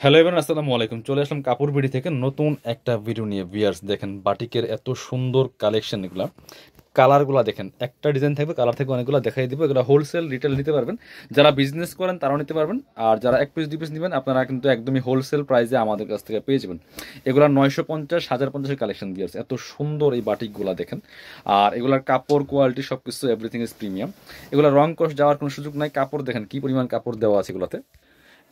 Hello everyone, আসসালামু আলাইকুম। চলে আসলাম কাপড় বিডি থেকে নতুন একটা ভিডিও নিয়ে। ভিউয়ার্স দেখেন বাটিকের এত সুন্দর কালেকশন, এগুলা কালারগুলো দেখেন, একটা ডিজাইন থাকবে, কালার থেকে অনেকগুলো দেখাই দিব। এগুলো হোলসেল রিটেল নিতে পারবেন, যারা বিজনেস করেন তারাও নিতে পারবেন, আর যারা এক পিস দুই পিস নেবেন আপনারা কিন্তু একদমই হোলসেল প্রাইসে আমাদের কাছ থেকে পেয়ে যাবেন। এগুলো 950, 1050-এর কালেকশন। ভিউয়ার্স এত সুন্দর এই বাটিকগুলো দেখেন, আর এগুলার কাপড় কোয়ালিটি সব কিছু এভরিথিং ইজ প্রিমিয়াম। এগুলো রং কষ যাওয়ার কোনো সুযোগ নাই। কাপড় দেখেন কি পরিমাণ কাপড় দেওয়া আছে এগুলোতে।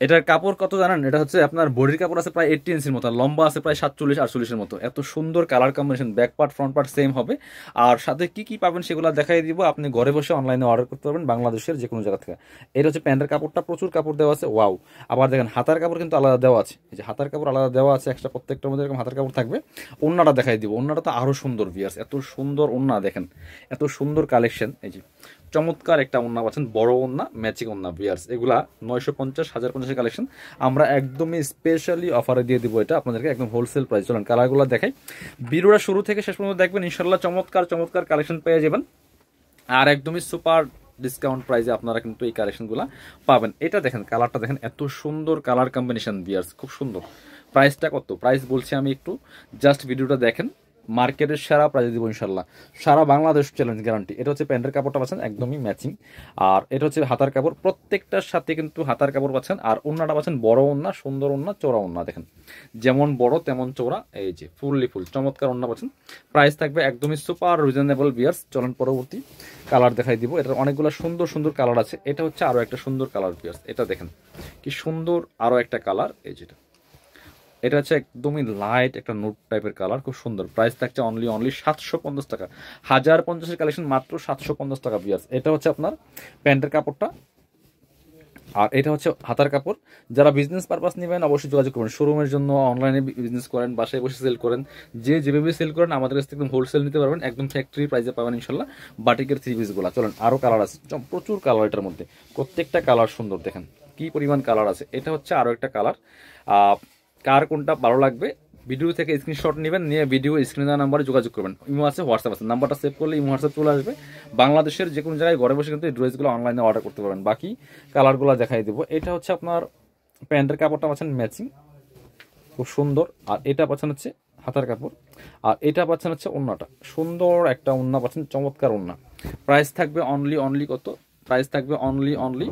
এটার কাপড় কত জানেন? এটা হচ্ছে আপনার বডির কাপড় আছে প্রায় 80 ইঞ্চির মতো, আর লম্বা আছে প্রায় 47-48-এর মতো। এত সুন্দর colour combination, back part front part same হবে। আর সাথে কি কি পাবেন সেগুলো দেখাই দিব। আপনি ঘরে বসে অনলাইনে অর্ডার করতে পারবেন বাংলাদেশের যে কোনো জায়গা থেকে। এটা হচ্ছে প্যান্টের কাপড়টা, প্রচুর কাপড় দেওয়া আছে। ওয়াও! আবার দেখেন হাতার কাপড় কিন্তু আলাদা দেওয়া আছে। এই যে হাতার কাপড় আলাদা দেওয়া আছে এক্সট্রা, প্রত্যেকটার মধ্যে এরকম হাতার কাপড় থাকবে। ওড়নাটা দেখাই দিব, ওড়নাটা তো আরো সুন্দর। ভিউয়ার্স এত সুন্দর ওড়না দেখেন, এত সুন্দর কালেকশন। এই যে চমৎকার একটা ওড়না পাচ্ছেন, বড় ওড়না, ম্যাচিং ওড়না। ভিউয়ার্স এগুলা 950, 1050-এর কালেকশন। আমরা একদমই স্পেশালি অফারে দিয়ে দিব এটা আপনাদেরকে, একদম হোলসেল প্রাইস। চলেন কালারগুলো দেখাই, ভিডিওটা শুরু থেকে শেষ পর্যন্ত দেখবেন, ইনশাল্লাহ চমৎকার চমৎকার কালেকশন পেয়ে যাবেন। আর একদমই সুপার ডিসকাউন্ট প্রাইসে আপনারা কিন্তু এই কালেকশনগুলো পাবেন। এটা দেখেন, কালারটা দেখেন, এত সুন্দর কালার কম্বিনেশন। ভিউয়ার্স খুব সুন্দর। প্রাইসটা কত? প্রাইস বলছি আমি একটু, জাস্ট ভিডিওটা দেখেন। মার্কেটের সেরা প্রাইস দিব ইনশাল্লাহ, সারা বাংলাদেশ চ্যালেঞ্জ গ্যারান্টি। এটা হচ্ছে প্যান্টের কাপড়টা পাচ্ছেন একদমই ম্যাচিং, আর এটা হচ্ছে হাতার কাপড়, প্রত্যেকটার সাথে কিন্তু হাতার কাপড় পাচ্ছেন। আর ওড়নাটা পাচ্ছেন বড় ওড়না, সুন্দর ওড়না, চওড়া ওড়না দেখেন, যেমন বড় তেমন চওড়া। এই যে ফুললি ফুল চমৎকার ওড়না পাচ্ছেন। প্রাইস থাকবে একদমই সুপার রিজনেবল। ভিউয়ার্স চলুন পরবর্তী কালার দেখাই দিব। এটার অনেকগুলো সুন্দর সুন্দর কালার আছে। এটা হচ্ছে আরো একটা সুন্দর কালার। ভিউয়ার্স এটা দেখেন কি সুন্দর, আরো একটা কালার। এই যেটা, এটা হচ্ছে একদমই লাইট একটা নোট টাইপের কালার, খুব সুন্দর। প্রাইস থাকছে অনলি 750 টাকা। 1050-এর কালেকশন মাত্র 750 টাকা। ভিউয়ার্স এটা হচ্ছে আপনার প্যান্টের কাপড়টা, আর এটা হচ্ছে হাতার কাপড়। যারা বিজনেস পারপাস নেবেন অবশ্যই যোগাযোগ করবেন। শোরুমের জন্য, অনলাইনে বিজনেস করেন, বাসায় বসে সেল করেন, যে যেভাবে সেল করেন আমাদের কাছ থেকে একদম হোলসেল নিতে পারবেন, একদম ফ্যাক্টরি প্রাইসে পাবেন ইনশাল্লাহ বাটিকের থ্রি পিসগুলো। চলেন আরও কালার আছে, প্রচুর কালার এটার মধ্যে, প্রত্যেকটা কালার সুন্দর। দেখেন কি পরিমাণ কালার আছে। এটা হচ্ছে আরও একটা কালার। কার কোনটা ভালো লাগবে ভিডিও থেকে স্ক্রিনশট নেবেন, নিয়ে ভিডিও স্ক্রিনে দেওয়া নাম্বারে যোগাযোগ করবেন। ইমো আছে, হোয়াটসঅ্যাপ আছে, নাম্বারটা সেভ করলে ইমো হোয়াটসঅ্যাপ চলে আসবে। বাংলাদেশের যে কোনো জায়গায় ঘরে বসে কিন্তু এই ড্রেসগুলো অনলাইনে অর্ডার করতে পারবেন। বাকি কালারগুলো দেখাই দেবো। এটা হচ্ছে আপনার প্যান্টের কাপড়টা পাচ্ছেন ম্যাচিং, খুব সুন্দর। আর এটা পাচ্ছেন হচ্ছে হাতার কাপড়, আর এটা পাচ্ছেন হচ্ছে ওড়নাটা, সুন্দর একটা ওড়না পাচ্ছেন, চমৎকার ওড়না। প্রাইস থাকবে অনলি কত? প্রাইস থাকবে অনলি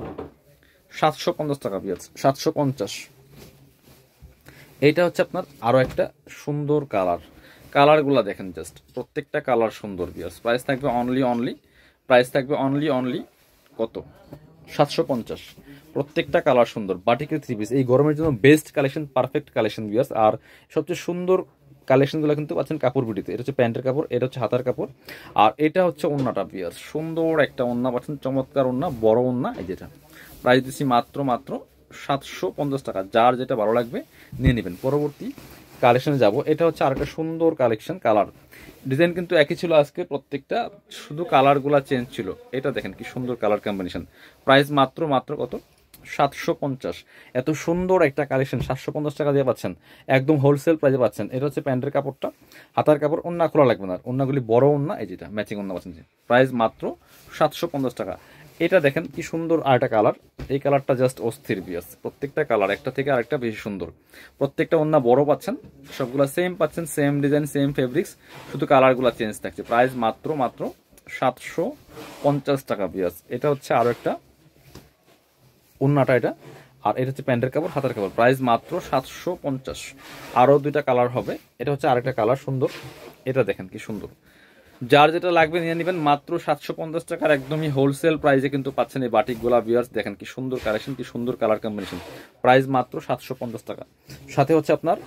750 টাকা। পেঁয়াজ 750। এইটা হচ্ছে আপনার আরো একটা সুন্দর কালার। কালারগুলো দেখেন, জাস্ট প্রত্যেকটা কালার সুন্দর। বিয়াস প্রাইস থাকবে অনলি কত? 750। প্রত্যেকটা কালার সুন্দর। বাটিকের থ্রি পিস এই গরমের জন্য বেস্ট কালেকশন, পারফেক্ট কালেকশন বিয়াস। আর সবচেয়ে সুন্দর কালেকশনগুলো কিন্তু পাচ্ছেন কাপড় বিডিতে। এটা হচ্ছে প্যান্টের কাপড়, এটা হচ্ছে হাতার কাপড়, আর এটা হচ্ছে ওড়নাটা। বিয়াস সুন্দর একটা ওড়না পাচ্ছেন, চমৎকার ওড়না, বড় ওড়না। এই যেটা প্রাইস দিচ্ছি মাত্র 750 টাকা। যার যেটা ভালো লাগবে নিয়ে নেবেন। পরবর্তী কালেকশনে যাব। এটা হচ্ছে আরেকটা সুন্দর কালেকশন। কালার ডিজাইন কিন্তু একই ছিল আজকে প্রত্যেকটা, শুধু কালারগুলো চেঞ্জ ছিল। এটা দেখেন কি সুন্দর কালার কম্বিনেশন। প্রাইস মাত্র কত? 750। এত সুন্দর একটা কালেকশন 750 টাকা দিয়ে পাচ্ছেন, একদম হোলসেল প্রাইসে পাচ্ছেন। এটা হচ্ছে প্যান্টের কাপড়টা, হাতার কাপড়, ওড়না খোলা লাগবে না, ওড়নাগুলি বড় ওড়না। এই যেটা ম্যাচিং ওড়না পাচ্ছেন। প্রাইস মাত্র 750 টাকা। এটা দেখেন কি সুন্দর আরেকটা কালার। এই কালারটা জাস্ট অস্থির। বিয়াস প্রত্যেকটা কালার একটা থেকে আরেকটা বেশি সুন্দর। প্রত্যেকটা ওড়না বড় পাচ্ছেন, সবগুলা সেম পাচ্ছেন, সেম ডিজাইন, সেম ফেব্রিক্স, শুধু কালারগুলো চেঞ্জ থাকছে। প্রাইস মাত্র 750 টাকা। বিয়াস এটা হচ্ছে আরো একটা ওড়নাটা এটা, আর এটা হচ্ছে প্যান্টের কাপড়, হাতার কাপড়। প্রাইস মাত্র 750। আরও দুইটা কালার হবে। এটা হচ্ছে আরেকটা কালার সুন্দর। এটা দেখেন কি সুন্দর। যার যেটা লাগবে নিয়ে নেবেন মাত্র 750 টাকার একদমই হোলসেল প্রাইসে কিন্তু পাচ্ছেন এই বাটিক গোলা। ভিউয়ার্স দেখেন কি সুন্দর কালেকশন, কি সুন্দর কালার কম্বিনেশন। প্রাইস মাত্র 750 টাকা। সাথে হচ্ছে আপনার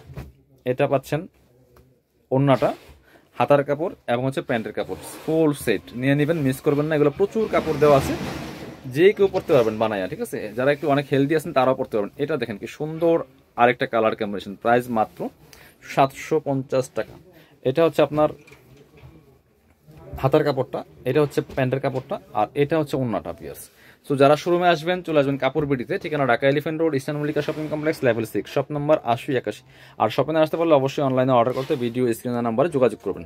এটা পাচ্ছেন ওড়নাটা, হাতার কাপড় এবং হচ্ছে প্যান্টের কাপড়, ফুল সেট নিয়ে নেবেন, মিস করবেন না। এগুলো প্রচুর কাপড় দেওয়া আছে, যে কেউ পড়তে পারবেন বানায়া, ঠিক আছে? যারা একটু অনেক হেলদি আছেন তারাও পড়তে পারবেন। এটা দেখেন কি সুন্দর আরেকটা কালার কম্বিনেশন। প্রাইস মাত্র 750 টাকা। এটা হচ্ছে আপনার হাতার কাপড়টা, এটা হচ্ছে প্যান্টের কাপড়টা, আর এটা হচ্ছে ওড়নাটা। পিয়ার্স সো যারা শোরুমে আসবেন চলে আসবেন কাপড় বিডিতে, ঠিকানা Dhaka elephant road, eastern Mallika shopping complex, level 6, shop number 80-81। আর শপিংয়ে আসতে পারলে অবশ্যই অনলাইনে অর্ডার করতে ভিডিও স্ক্রিনের নাম্বারে যোগাযোগ করবেন।